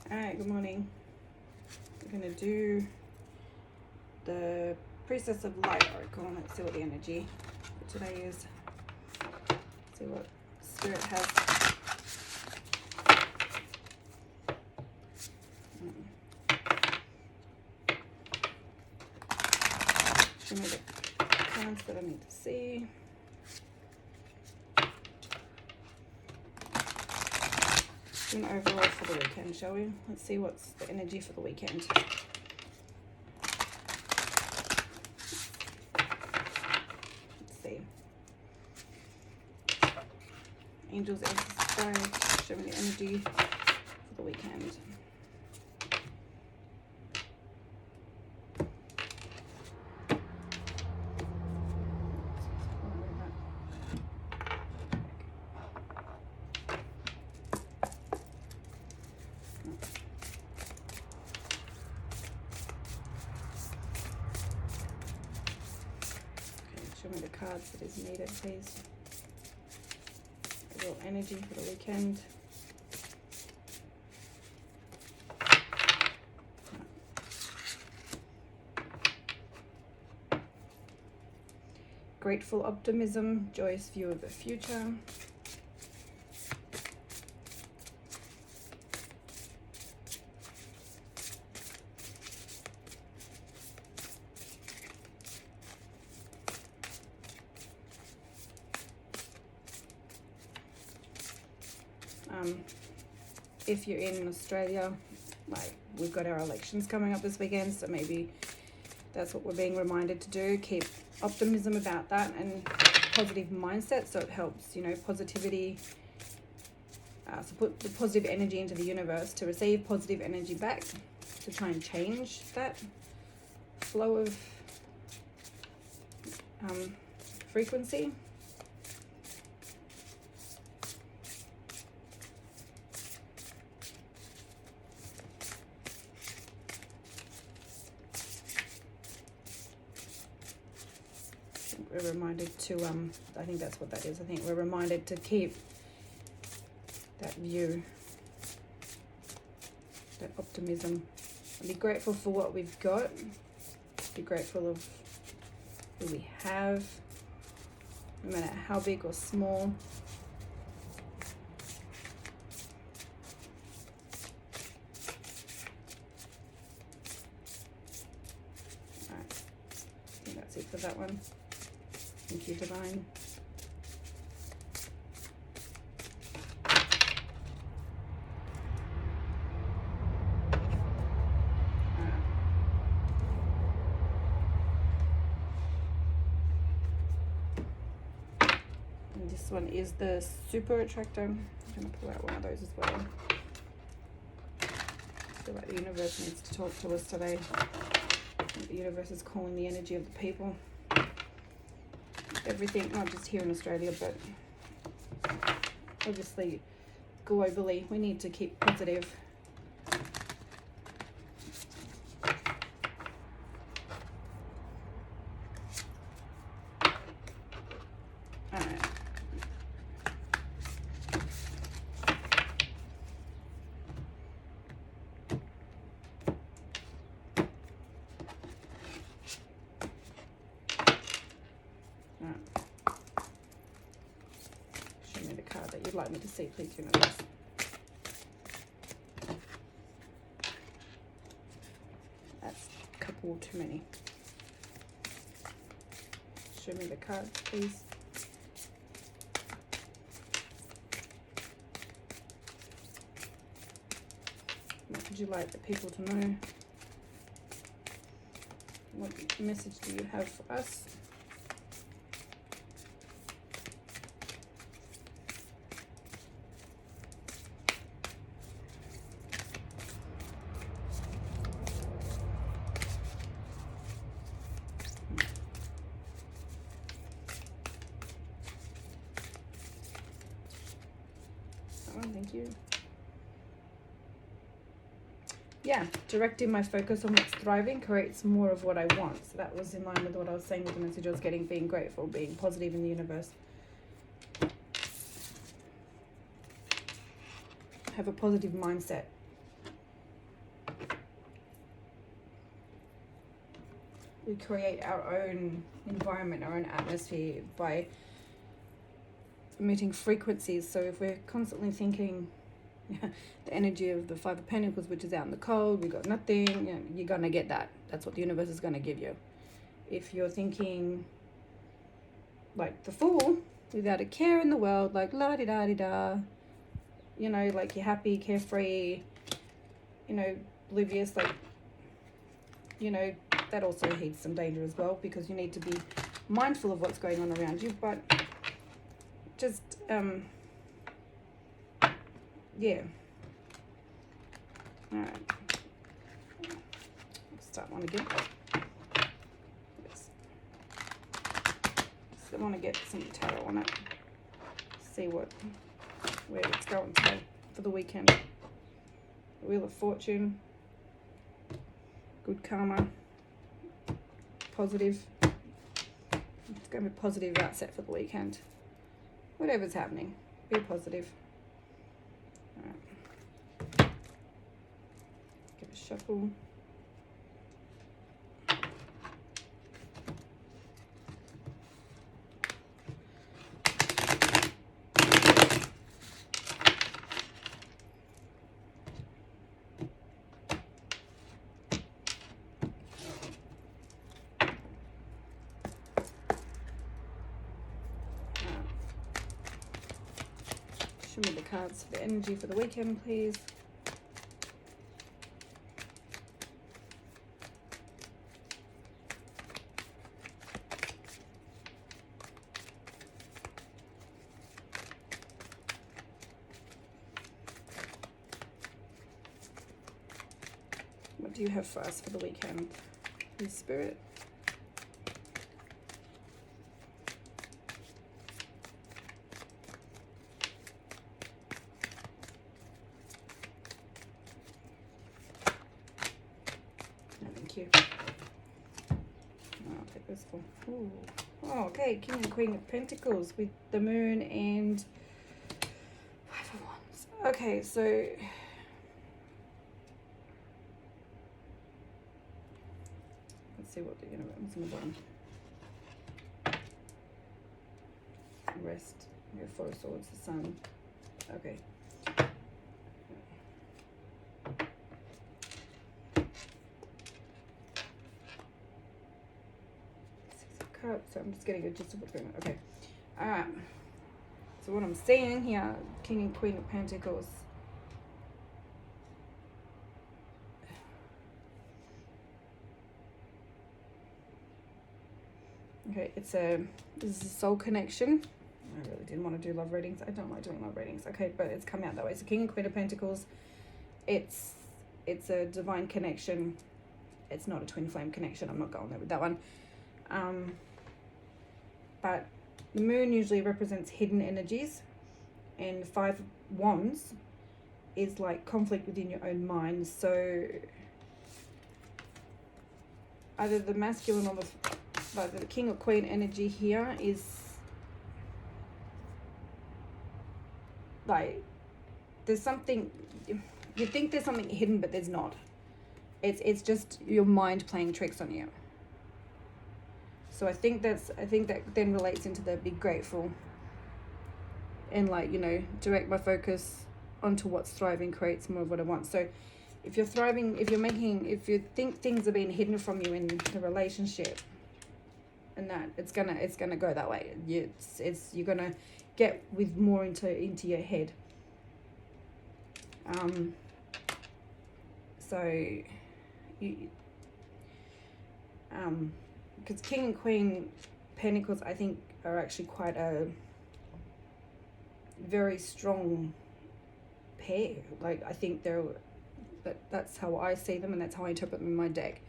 Alright, good morning. We're going to do the Priestess of Light Oracle. Let's see what the energy for today is. See what Spirit has. Show me the cards that I need to see. An overall for the weekend, shall we? Let's see what's the energy for the weekend. Let's see. Angels, ancestors, guides, show me the energy for the weekend. Show me the cards that is needed, please. A little energy for the weekend. Grateful optimism, joyous view of the future. If you're in Australia, like we've got our elections coming up this weekend, so maybe that's what we're being reminded to do. Keep optimism about that and positive mindset, so it helps, you know, positivity. So put the positive energy into the universe to receive positive energy back, to try and change that flow of frequency. We're reminded to I think that's what that is. I think we're reminded to keep that view, that optimism, and be grateful for what we've got, be grateful of who we have, no matter how big or small. Alright, I think that's it for that one. Thank you, Divine. And this one is the Super Attractor. I'm going to pull out one of those as well. I feel like the universe needs to talk to us today. I think the universe is calling the energy of the people. Everything, not just here in Australia, but obviously globally, we need to keep positive. Alright. Show me the card that you'd like me to see, please, universe. That's a couple too many. Show me the card, please. What would you like the people to know? What message do you have for us? Thank you. Yeah, directing my focus on what's thriving creates more of what I want. So that was in line with what I was saying with the message I was getting, being grateful, being positive in the universe. Have a positive mindset. We create our own environment, our own atmosphere by emitting frequencies. So if we're constantly thinking the energy of the Five of Pentacles, which is out in the cold, we got nothing, you know, you're gonna get that. That's what the universe is gonna give you. If you're thinking like the Fool, without a care in the world, like la-di-da-di-da, you know, like you're happy, carefree, you know, oblivious, like, you know, that also heeds some danger as well, because you need to be mindful of what's going on around you. But just yeah, all right, let's start one again. I want to get some tarot on it, see where it's going today for the weekend. The Wheel of Fortune, good karma, positive. It's going to be a positive outset for the weekend. Whatever's happening, be positive. All right. Give a shuffle. Show me the cards for the energy for the weekend, please. What do you have for us for the weekend, please, Spirit? Thank you. I'll take this one. Ooh. Oh, okay. King and Queen of Pentacles with the Moon and Five of Wands. Okay, so let's see what the universe is on the bottom. Rest. We have Four of Swords, the Sun. Okay. So I'm just getting a gist of what's going on. Okay. Alright. So what I'm seeing here, King and Queen of Pentacles. Okay, this is a soul connection. I really didn't want to do love readings. I don't like doing love readings. Okay, but it's come out that way. So King and Queen of Pentacles, it's a divine connection. It's not a twin flame connection. I'm not going there with that one. But the Moon usually represents hidden energies, and Five Wands is like conflict within your own mind. So either the masculine or the King or Queen energy here is like there's something, you think there's something hidden, but there's not. It's just your mind playing tricks on you. So I think that then relates into the be grateful and, like, you know, direct my focus onto what's thriving creates more of what I want. So if you're thriving, if you think things are being hidden from you in the relationship, and that it's gonna go that way. You're gonna get with more into your head. Because King and Queen Pentacles, I think, are actually quite a very strong pair. Like, I think that's how I see them, and that's how I interpret them in my deck.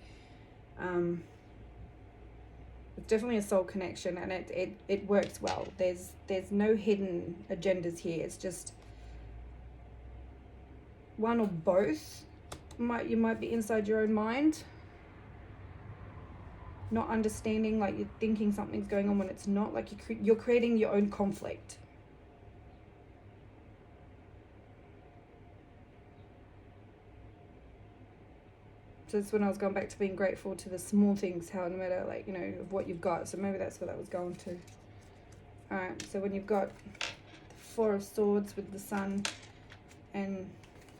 It's definitely a soul connection, and it works well. There's no hidden agendas here. It's just one or both. You might be inside your own mind, not understanding, like you're thinking something's going on when it's not. Like you're creating your own conflict. So that's when I was going back to being grateful to the small things, how no matter, like, you know, of what you've got. So maybe that's what that was going to. All right, so when you've got the Four of Swords with the Sun and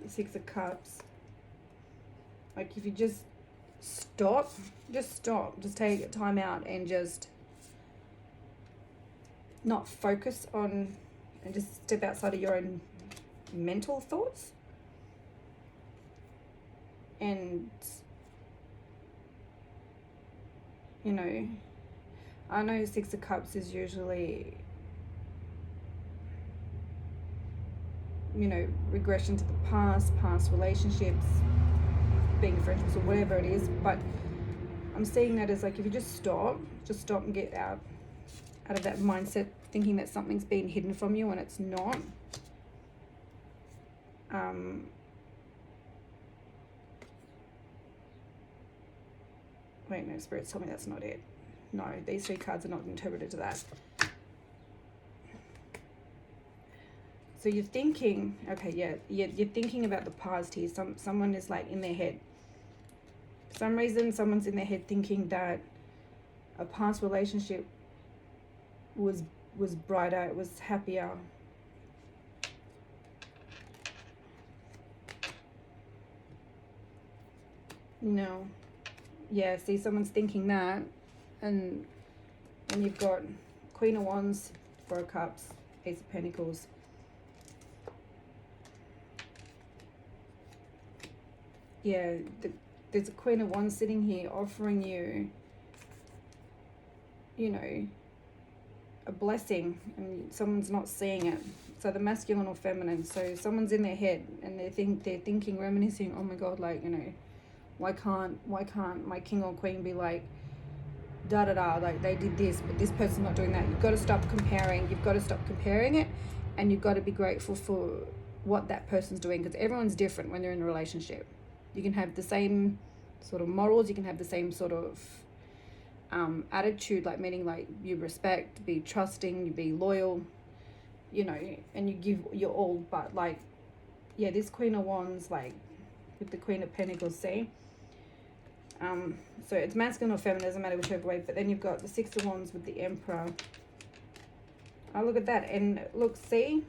the Six of Cups, like if you just stop, just take time out and just not focus on, and just step outside of your own mental thoughts. And, you know, I know Six of Cups is usually, you know, regression to the past relationships, being in friendships or whatever it is, but I'm seeing that as like if you just stop and get out of that mindset thinking that something's being hidden from you when it's not. Wait, no, Spirit's told me that's not it. No, these three cards are not interpreted to that. So you're thinking, okay, yeah, you're thinking about the past here. Someone is like in their head. For some reason, someone's in their head thinking that a past relationship was brighter, it was happier. No. Yeah, see, someone's thinking that, and you've got Queen of Wands, Four of Cups, Ace of Pentacles. Yeah, there's a Queen of Wands sitting here offering you, you know, a blessing, and someone's not seeing it. So the masculine or feminine. So someone's in their head and they're thinking, reminiscing, oh my God, like, you know, why can't my king or queen be like da da da, like they did this, but this person's not doing that. You've got to stop comparing. You've got to stop comparing it, and you've got to be grateful for what that person's doing, because everyone's different when they're in a relationship. You can have the same sort of morals, you can have the same sort of attitude, like meaning like you respect, be trusting, you be loyal, you know, and you give your all. But like, yeah, this Queen of Wands, like with the Queen of Pentacles, see, so it's masculine or feminine, doesn't matter whichever way. But then you've got the Six of Wands with the Emperor. Oh, look at that. And look, see,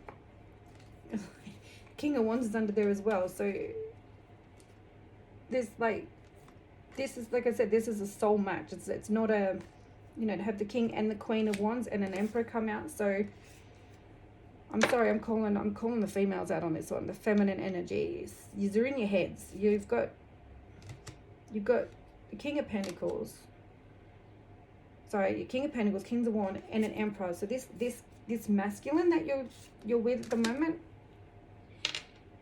King of Wands is under there as well. So there's like, this is, like I said, this is a soul match. It's not a, you know, to have the King and the Queen of Wands and an Emperor come out. So I'm sorry, I'm calling the females out on this one. The feminine energies, you're in your heads. You've got the King of Pentacles. Sorry, your King of Pentacles, Kings of Wands, and an Emperor. So this masculine that you're with at the moment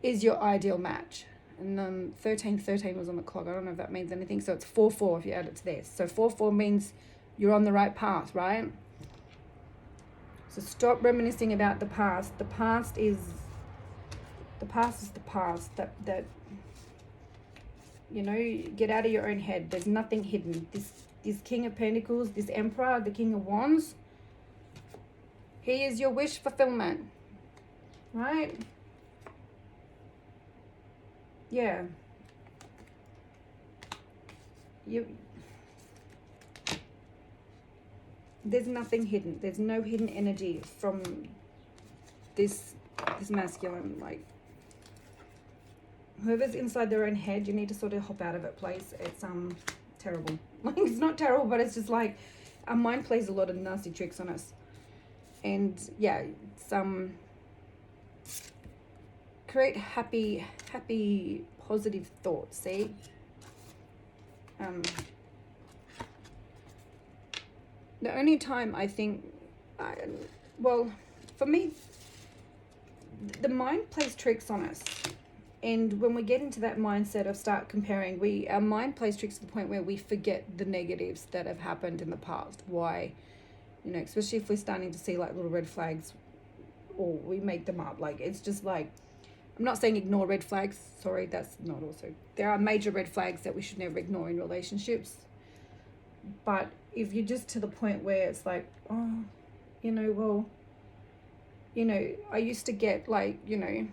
is your ideal match. And 1313 was on the clock. I don't know if that means anything. So it's 4-4 if you add it to this. So 4-4 means you're on the right path, right? So stop reminiscing about the past. The past is the past. That you know, get out of your own head. There's nothing hidden. This King of Pentacles, this Emperor, the King of Wands, he is your wish fulfillment, right? Yeah. There's nothing hidden. There's no hidden energy from this masculine. Like, whoever's inside their own head, you need to sort of hop out of it, please. It's terrible. Like, it's not terrible, but it's just like our mind plays a lot of nasty tricks on us. And yeah, it's create happy positive thoughts. See, the only time I think, well, for me, the mind plays tricks on us. And when we get into that mindset of start comparing, our mind plays tricks to the point where we forget the negatives that have happened in the past. Why, you know, especially if we're starting to see like little red flags, or we make them up. Like, it's just like, I'm not saying ignore red flags. Sorry, that's not also. There are major red flags that we should never ignore in relationships. But if you're just to the point where it's like, oh, you know, well, you know, I used to get like, you know,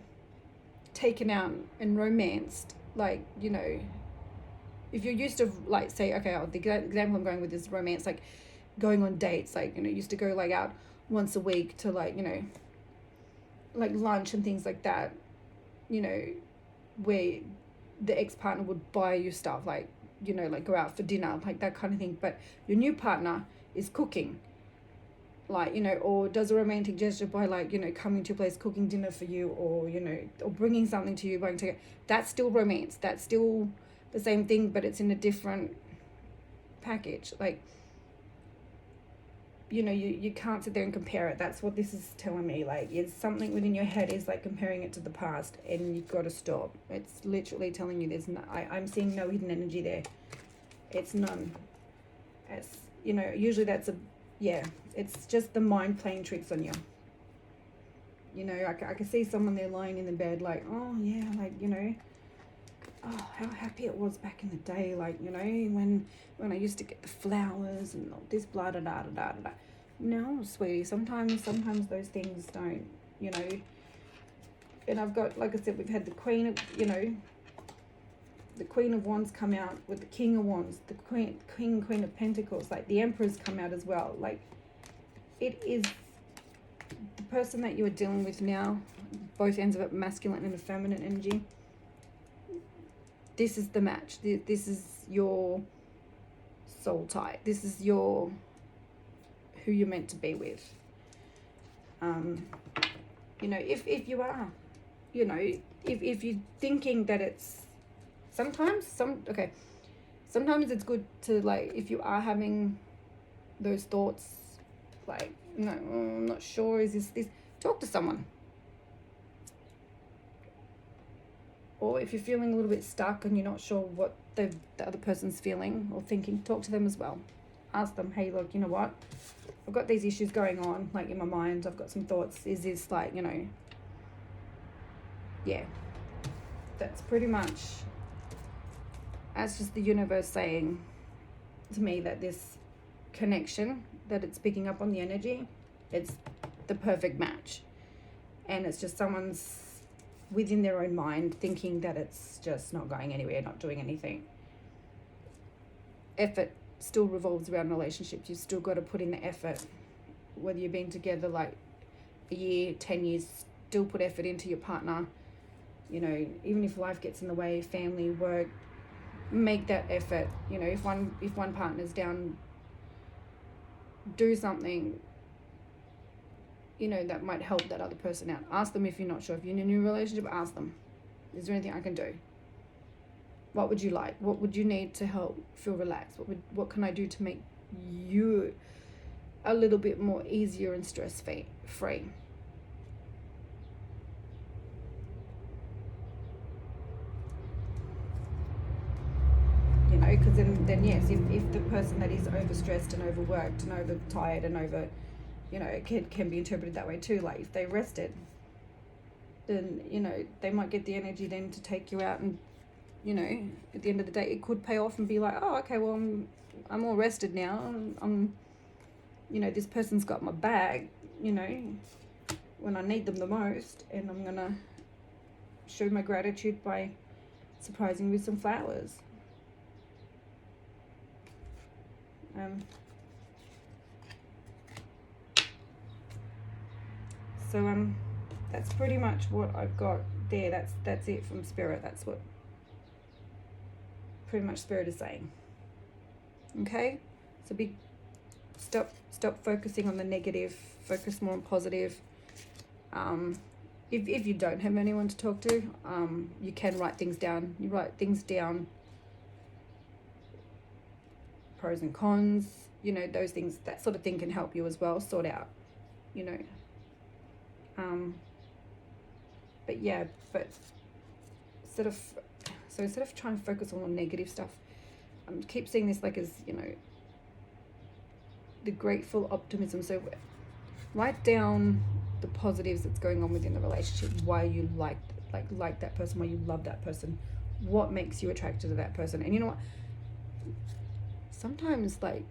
taken out and romanced, like, you know, if you're used to, like, say, okay, the example I'm going with is romance, like going on dates, like, used to go like out once a week to, like, like lunch and things like that, where the ex-partner would buy you stuff, like, like go out for dinner, like that kind of thing. But your new partner is cooking, like, or does a romantic gesture by, like, coming to your place, cooking dinner for you, or, or bringing something to you, going to, that's still romance. That's still the same thing, but it's in a different package. Like, you can't sit there and compare it. That's what this is telling me. Like, it's something within your head is like comparing it to the past, and you've got to stop. It's literally telling you there's no, I'm seeing no hidden energy there. It's none. It's, usually that's it's just the mind playing tricks on you. I can see someone there lying in the bed like, oh yeah, like, oh, how happy it was back in the day, like, when I used to get the flowers and all this blah da da da da da. No, sweetie, sometimes those things don't, and I've got, like I said, we've had the Queen of, the Queen of Wands come out with the King of Wands, the Queen of Pentacles, like the Emperor's come out as well. Like, it is the person that you are dealing with now, both ends of it, masculine and feminine energy. This is the match. This is your soul tie. This is who you're meant to be with. If you are, if you're thinking that it's sometimes it's good to, like, if you are having those thoughts, like, no, I'm not sure, is this, talk to someone. Or if you're feeling a little bit stuck and you're not sure what the other person's feeling or thinking, talk to them as well. Ask them, hey, look, you know what? I've got these issues going on, like, in my mind. I've got some thoughts. Is this, like, yeah. That's pretty much, that's just the universe saying to me that this connection, that it's picking up on the energy, it's the perfect match. And it's just someone's within their own mind thinking that it's just not going anywhere, not doing anything. Effort still revolves around relationships. You've still got to put in the effort, whether you've been together like a year, 10 years, still put effort into your partner. Even if life gets in the way, family, work, make that effort. If one partner's down, do something that might help that other person out. Ask them if you're not sure. If you're in a new relationship, ask them, is there anything I can do? What would you like? What would you need to help feel relaxed? What can I do to make you a little bit more easier and stress free? Because then yes, if the person that is overstressed and overworked and overtired and over, it can be interpreted that way too. Like, if they rested, then, they might get the energy then to take you out, and, at the end of the day, it could pay off and be like, oh, okay, well, I'm all rested now. I'm this person's got my bag, when I need them the most, and I'm going to show my gratitude by surprising with some flowers. So that's pretty much what I've got there. That's it from Spirit. That's what pretty much Spirit is saying. Okay, so stop focusing on the negative. Focus more on positive. If you don't have anyone to talk to, you can write things down. You write things down. Pros and cons, those things, that sort of thing can help you as well sort out, but instead of trying to focus on negative stuff, I keep seeing this like as, the grateful optimism. So write down the positives that's going on within the relationship, why you like that person, why you love that person, what makes you attracted to that person. And you know what, sometimes, like,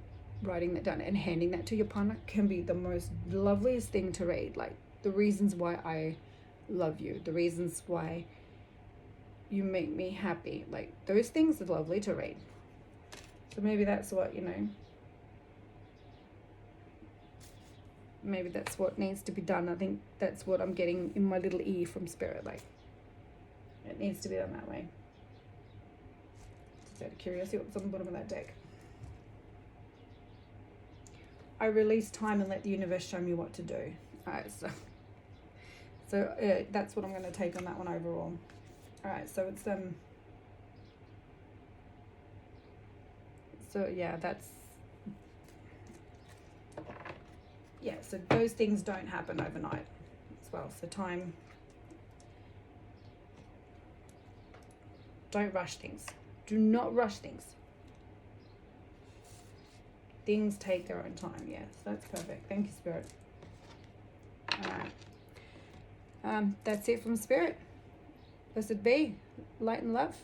writing that down and handing that to your partner can be the most loveliest thing to read. Like, the reasons why I love you, the reasons why, you make me happy. Like, those things are lovely to read. So maybe that's what, you know, maybe that's what needs to be done. I think that's what I'm getting in my little ear from Spirit. Like, it needs to be done that way. Just out of curiosity, what's on the bottom of that deck? I release time and let the universe show me what to do. Alright, so that's what I'm going to take on that one overall. Alright, so it's so yeah, so those things don't happen overnight as well. So time, don't rush things. Do not rush things. Things take their own time. Yes, that's perfect. Thank you, Spirit. All right. That's it from Spirit. Blessed be. Light and love.